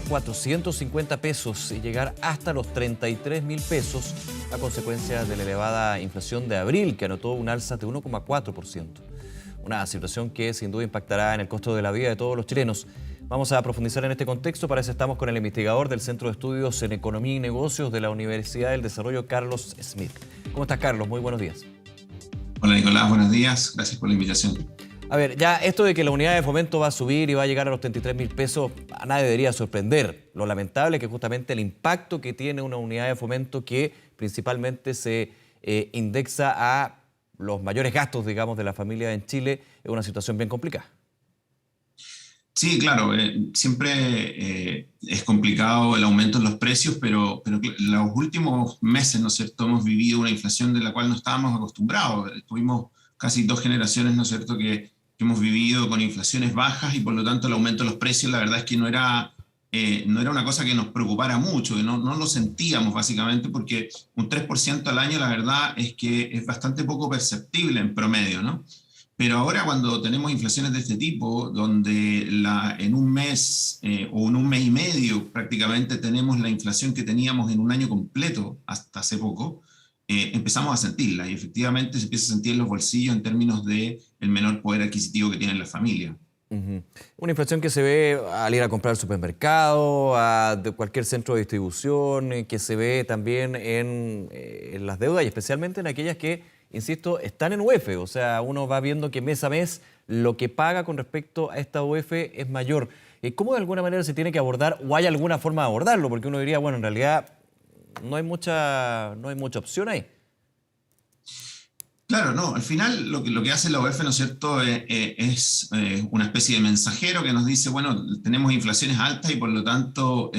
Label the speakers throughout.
Speaker 1: 450 pesos y llegar hasta los 33.000 pesos a consecuencia de la elevada inflación de abril, que anotó un alza de 1,4%. Una situación que sin duda impactará en el costo de la vida de todos los chilenos. Vamos a profundizar en este contexto. Para eso estamos con el investigador del Centro de Estudios en Economía y Negocios de la Universidad del Desarrollo, Carlos Smith. ¿Cómo estás, Carlos? Muy buenos días.
Speaker 2: Hola, Nicolás. Buenos días. Gracias por la invitación.
Speaker 1: A ver, ya esto de que la unidad de fomento va a subir y va a llegar a los 33.000 pesos, a nadie debería sorprender. Lo lamentable es que justamente el impacto que tiene una unidad de fomento que principalmente se indexa a los mayores gastos, digamos, de la familia en Chile, es una situación bien complicada.
Speaker 2: Sí, claro, siempre es complicado el aumento en los precios, pero los últimos meses, ¿no es cierto?, hemos vivido una inflación de la cual no estábamos acostumbrados. Tuvimos casi 2 generaciones, ¿no es cierto?, que hemos vivido con inflaciones bajas y por lo tanto el aumento de los precios, la verdad es que no era una cosa que nos preocupara mucho, que no lo sentíamos básicamente, porque un 3% al año, la verdad es que es bastante poco perceptible en promedio, ¿no? Pero ahora cuando tenemos inflaciones de este tipo, donde en un mes o en un mes y medio prácticamente tenemos la inflación que teníamos en un año completo hasta hace poco, empezamos a sentirla y efectivamente se empieza a sentir en los bolsillos en términos de el menor poder adquisitivo que tienen las familias.
Speaker 1: Una inflación que se ve al ir a comprar al supermercado, de cualquier centro de distribución, que se ve también en las deudas y especialmente en aquellas que, insisto, están en UF. O sea, uno va viendo que mes a mes lo que paga con respecto a esta UF es mayor. ¿Cómo de alguna manera se tiene que abordar o hay alguna forma de abordarlo? Porque uno diría, bueno, en realidad no hay mucha opción ahí.
Speaker 2: Claro, no, al final lo que hace la UEF, ¿no es cierto?, es una especie de mensajero que nos dice, bueno, tenemos inflaciones altas y por lo tanto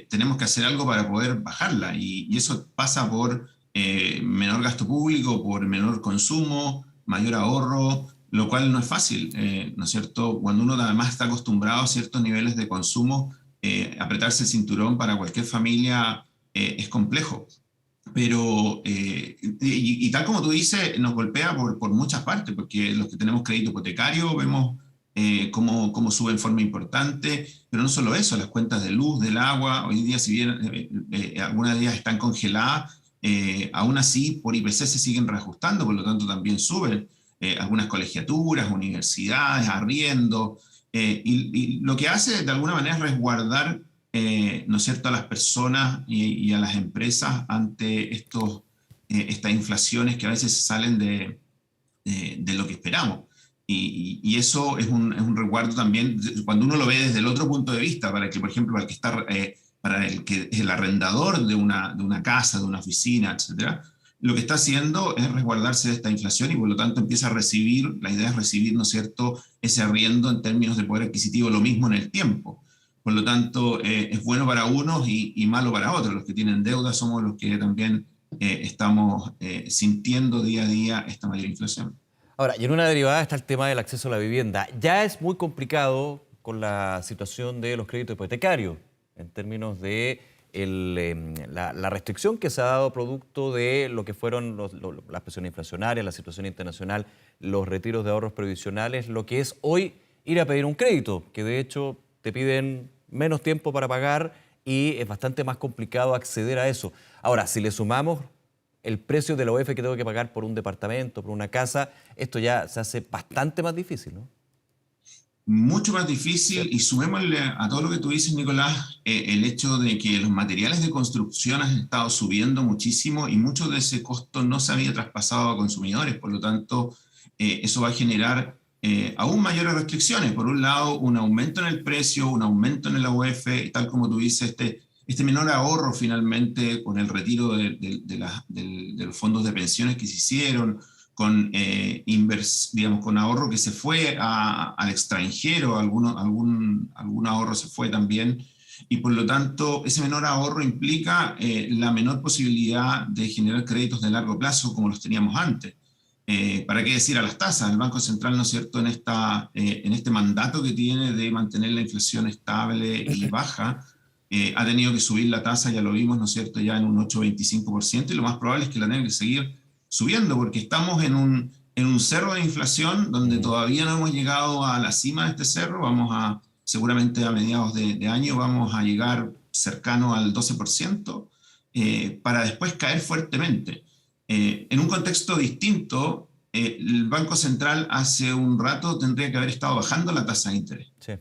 Speaker 2: tenemos que hacer algo para poder bajarla. Y eso pasa por menor gasto público, por menor consumo, mayor ahorro, lo cual no es fácil, ¿no es cierto? Cuando uno además está acostumbrado a ciertos niveles de consumo, apretarse el cinturón para cualquier familia es complejo. Pero, y tal como tú dices, nos golpea por muchas partes, porque los que tenemos crédito hipotecario vemos cómo sube en forma importante, pero no solo eso, las cuentas de luz, del agua, hoy día si bien algunas de ellas están congeladas, aún así por IPC se siguen reajustando, por lo tanto también suben algunas colegiaturas, universidades, arriendo, y lo que hace de alguna manera es resguardar ¿no es cierto?, a las personas y a las empresas ante estas inflaciones que a veces salen de lo que esperamos. Y eso es un resguardo también, cuando uno lo ve desde el otro punto de vista, para que, por ejemplo, para el que es el arrendador de una casa, de una oficina, etcétera, lo que está haciendo es resguardarse de esta inflación y por lo tanto empieza a recibir, la idea es recibir, ¿no es cierto?, ese arriendo en términos de poder adquisitivo, lo mismo en el tiempo. Por lo tanto, es bueno para unos y malo para otros. Los que tienen deuda somos los que también estamos sintiendo día a día esta mayor inflación.
Speaker 1: Ahora, y en una derivada está el tema del acceso a la vivienda. Ya es muy complicado con la situación de los créditos hipotecarios, en términos de la restricción que se ha dado producto de lo que fueron las presiones inflacionarias, la situación internacional, los retiros de ahorros previsionales, lo que es hoy ir a pedir un crédito, que de hecho te piden menos tiempo para pagar y es bastante más complicado acceder a eso. Ahora, si le sumamos el precio de la UF que tengo que pagar por un departamento, por una casa, esto ya se hace bastante más difícil, ¿no?
Speaker 2: Mucho más difícil, y sumémosle a todo lo que tú dices, Nicolás, el hecho de que los materiales de construcción han estado subiendo muchísimo y mucho de ese costo no se había traspasado a consumidores, por lo tanto, eso va a generar aún mayores restricciones. Por un lado, un aumento en el precio, un aumento en el AUF, tal como tú dices, este menor ahorro finalmente con el retiro de los fondos de pensiones que se hicieron, digamos, con ahorro que se fue al extranjero, algún ahorro se fue también, y por lo tanto ese menor ahorro implica la menor posibilidad de generar créditos de largo plazo como los teníamos antes. ¿Para qué decir a las tasas? El Banco Central, ¿no es cierto?, en este mandato que tiene de mantener la inflación estable y baja, ha tenido que subir la tasa, ya lo vimos, ¿no es cierto?, ya en un 8,25%, y lo más probable es que la tenga que seguir subiendo, porque estamos en un cerro de inflación donde todavía no hemos llegado a la cima de este cerro. Vamos seguramente a mediados de año vamos a llegar cercano al 12%, para después caer fuertemente. En un contexto distinto, el Banco Central hace un rato tendría que haber estado bajando la tasa de interés.
Speaker 1: Sí.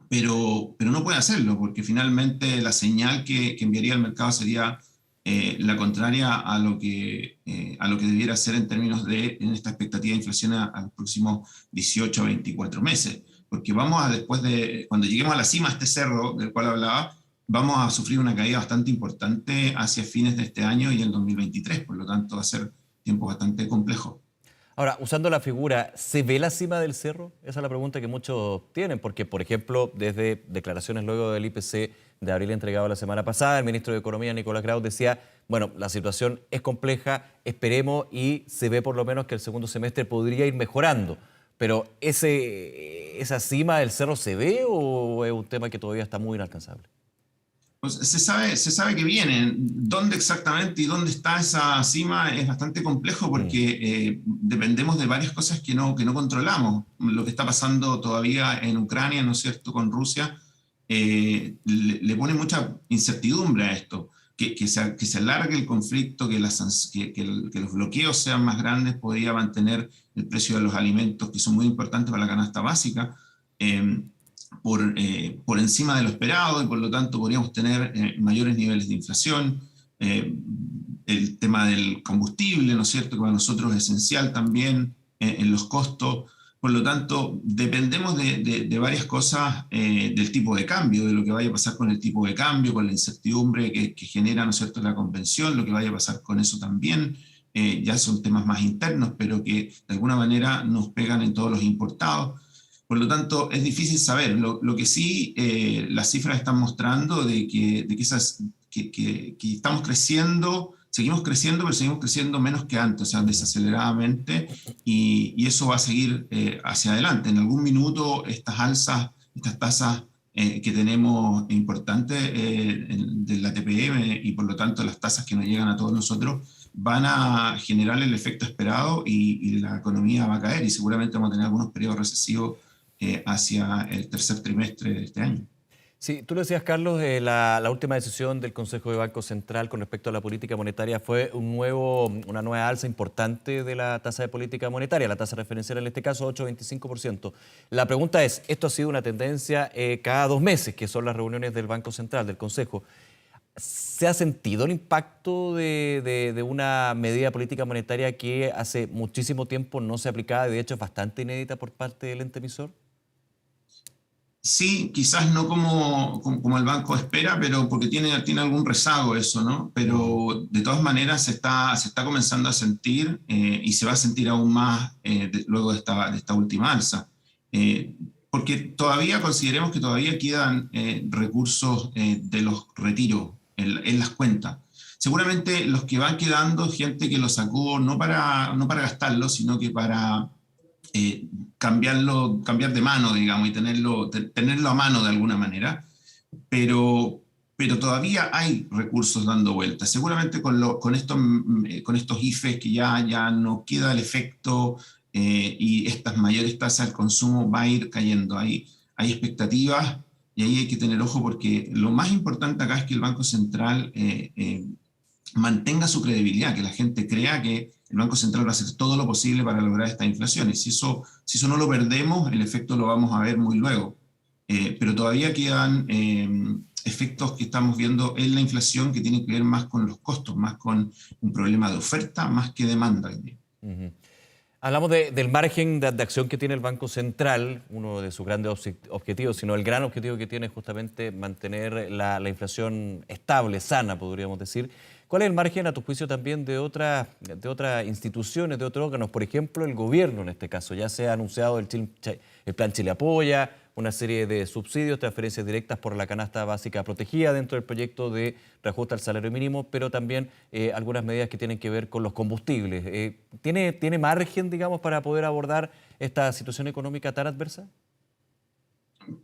Speaker 2: Pero no puede hacerlo, porque finalmente la señal que enviaría al mercado sería la contraria a lo que debiera ser en términos de en esta expectativa de inflación a los próximos 18 a 24 meses. Porque después de, cuando lleguemos a la cima de este cerro del cual hablaba, vamos a sufrir una caída bastante importante hacia fines de este año y el 2023, por lo tanto va a ser tiempo bastante complejo.
Speaker 1: Ahora, usando la figura, ¿se ve la cima del cerro? Esa es la pregunta que muchos tienen, porque, por ejemplo, desde declaraciones luego del IPC de abril entregado la semana pasada, el ministro de Economía, Nicolás Grau, decía, bueno, la situación es compleja, esperemos, y se ve por lo menos que el segundo semestre podría ir mejorando. Pero, ¿esa cima del cerro se ve o es un tema que todavía está muy inalcanzable?
Speaker 2: Pues se sabe que vienen. ¿Dónde exactamente y dónde está esa cima? Es bastante complejo porque dependemos de varias cosas que no controlamos. Lo que está pasando todavía en Ucrania, ¿no es cierto?, con Rusia, le pone mucha incertidumbre a esto. Que se alargue el conflicto, que los bloqueos sean más grandes, podría mantener el precio de los alimentos, que son muy importantes para la canasta básica. Por encima de lo esperado y por lo tanto podríamos tener mayores niveles de inflación. El tema del combustible, ¿no es cierto?, que para nosotros es esencial también en los costos. Por lo tanto, dependemos de varias cosas, del tipo de cambio, de lo que vaya a pasar con el tipo de cambio, con la incertidumbre que genera, ¿no es cierto?, la convención, lo que vaya a pasar con eso también. Ya son temas más internos, pero que de alguna manera nos pegan en todos los importados. Por lo tanto, es difícil saber. Lo que sí, las cifras están mostrando que estamos creciendo, seguimos creciendo, pero seguimos creciendo menos que antes, o sea, desaceleradamente, y eso va a seguir hacia adelante. En algún minuto estas alzas, estas tasas que tenemos importantes de la TPM y por lo tanto las tasas que nos llegan a todos nosotros, van a generar el efecto esperado y la economía va a caer y seguramente vamos a tener algunos periodos recesivos hacia el tercer trimestre de este año.
Speaker 1: Sí, tú lo decías, Carlos, la última decisión del Consejo de Banco Central con respecto a la política monetaria fue una nueva alza importante de la tasa de política monetaria, la tasa referencial en este caso 8,25%. La pregunta es, ¿esto ha sido una tendencia cada 2 meses, que son las reuniones del Banco Central, del Consejo? ¿Se ha sentido el impacto de una medida política monetaria que hace muchísimo tiempo no se aplicaba y de hecho es bastante inédita por parte del ente emisor?
Speaker 2: Sí, quizás no como el banco espera, pero porque tiene algún rezago eso, ¿no? Pero de todas maneras se está comenzando a sentir y se va a sentir aún más luego de esta última alza. Porque todavía consideremos que todavía quedan recursos de los retiros en las cuentas. Seguramente los que van quedando, gente que lo sacó no para gastarlo, sino que para cambiar de mano, digamos, y tenerlo a mano de alguna manera, pero todavía hay recursos dando vueltas. Seguramente con estos IFES que ya no queda el efecto y estas mayores tasas de consumo va a ir cayendo. Hay expectativas y ahí hay que tener ojo porque lo más importante acá es que el Banco Central mantenga su credibilidad, que la gente crea que el Banco Central va a hacer todo lo posible para lograr esta inflación. Y si eso no lo perdemos, el efecto lo vamos a ver muy luego. Pero todavía quedan efectos que estamos viendo en la inflación que tienen que ver más con los costos, más con un problema de oferta, más que demanda.
Speaker 1: Uh-huh. Hablamos del margen de acción que tiene el Banco Central, uno de sus grandes objetivos, sino el gran objetivo que tiene es justamente mantener la inflación estable, sana, podríamos decir. ¿Cuál es el margen, a tu juicio, también de otras instituciones, de otros órganos? Por ejemplo, el gobierno en este caso. Ya se ha anunciado el Plan Chile Apoya, una serie de subsidios, transferencias directas por la canasta básica protegida dentro del proyecto de reajuste al salario mínimo, pero también algunas medidas que tienen que ver con los combustibles. ¿Tiene margen, digamos, para poder abordar esta situación económica tan adversa?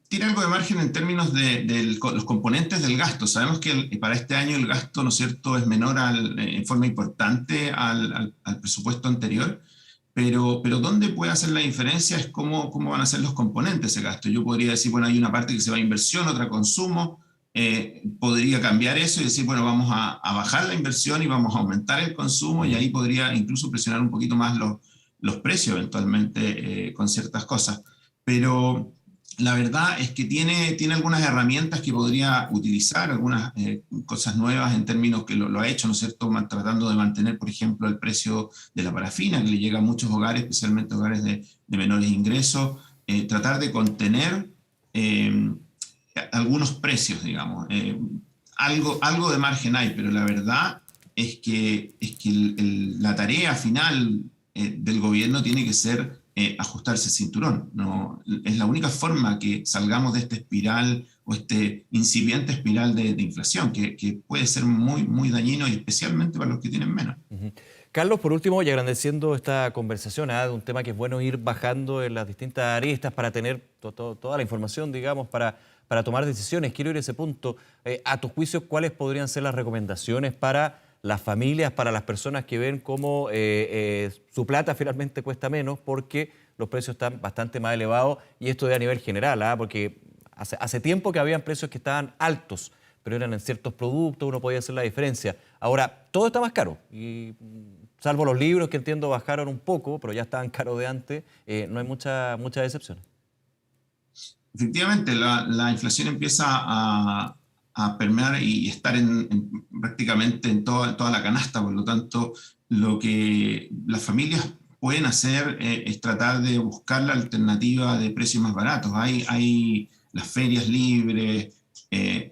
Speaker 2: Tiene algo de margen en términos de los componentes del gasto. Sabemos que para este año el gasto, ¿no es cierto?, es menor en forma importante al presupuesto anterior, pero ¿dónde puede hacer la diferencia es cómo van a ser los componentes de ese gasto? Yo podría decir, bueno, hay una parte que se va a inversión, otra a consumo. Podría cambiar eso y decir, bueno, vamos a bajar la inversión y vamos a aumentar el consumo, y ahí podría incluso presionar un poquito más los precios eventualmente con ciertas cosas. Pero la verdad es que tiene algunas herramientas que podría utilizar, algunas cosas nuevas en términos que lo ha hecho, ¿no es cierto?, tratando de mantener, por ejemplo, el precio de la parafina, que le llega a muchos hogares, especialmente hogares de menores ingresos, tratar de contener algunos precios, digamos. Algo de margen hay, pero la verdad es que la tarea final del gobierno tiene que ser ajustarse el cinturón. ¿No? Es la única forma que salgamos de esta espiral o este incipiente espiral de inflación, que puede ser muy, muy dañino y especialmente para los que tienen menos.
Speaker 1: Uh-huh. Carlos, por último, y agradeciendo esta conversación de un tema que es bueno ir bajando en las distintas aristas para tener toda la información, digamos, para tomar decisiones. Quiero ir a ese punto. A tu juicio, ¿cuáles podrían ser las recomendaciones para las familias, para las personas que ven cómo su plata finalmente cuesta menos porque los precios están bastante más elevados? Y esto a nivel general, porque hace tiempo que habían precios que estaban altos, pero eran en ciertos productos, uno podía hacer la diferencia. Ahora, todo está más caro, y salvo los libros que entiendo bajaron un poco, pero ya estaban caros de antes, no hay mucha decepción.
Speaker 2: Efectivamente, la inflación empieza a permear y estar prácticamente en toda la canasta. Por lo tanto, lo que las familias pueden hacer es tratar de buscar la alternativa de precios más baratos. Hay las ferias libres,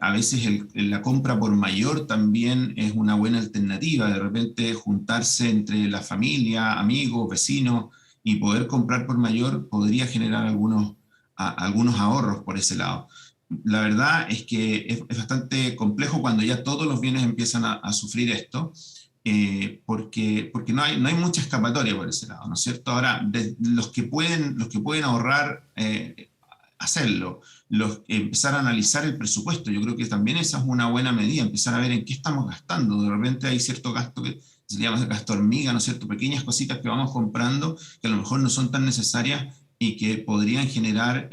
Speaker 2: a veces la compra por mayor también es una buena alternativa. De repente juntarse entre la familia, amigos, vecinos y poder comprar por mayor podría generar algunos ahorros por ese lado. La verdad es que es bastante complejo cuando ya todos los bienes empiezan a sufrir esto, porque no hay mucha escapatoria por ese lado, ¿no es cierto? Ahora, los que pueden ahorrar, hacerlo, empezar a analizar el presupuesto. Yo creo que también esa es una buena medida, empezar a ver en qué estamos gastando. De repente hay cierto gasto que se llama gasto hormiga, ¿no es cierto? Pequeñas cositas que vamos comprando que a lo mejor no son tan necesarias y que podrían generar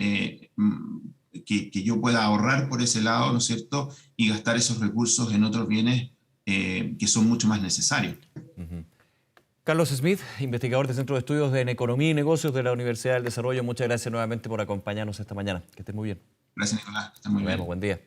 Speaker 2: que yo pueda ahorrar por ese lado, ¿no es cierto?, y gastar esos recursos en otros bienes que son mucho más necesarios.
Speaker 1: Uh-huh. Carlos Smith, investigador del Centro de Estudios en Economía y Negocios de la Universidad del Desarrollo, muchas gracias nuevamente por acompañarnos esta mañana. Que estés muy bien.
Speaker 2: Gracias, Nicolás. Que estés muy bien.
Speaker 1: Buen día.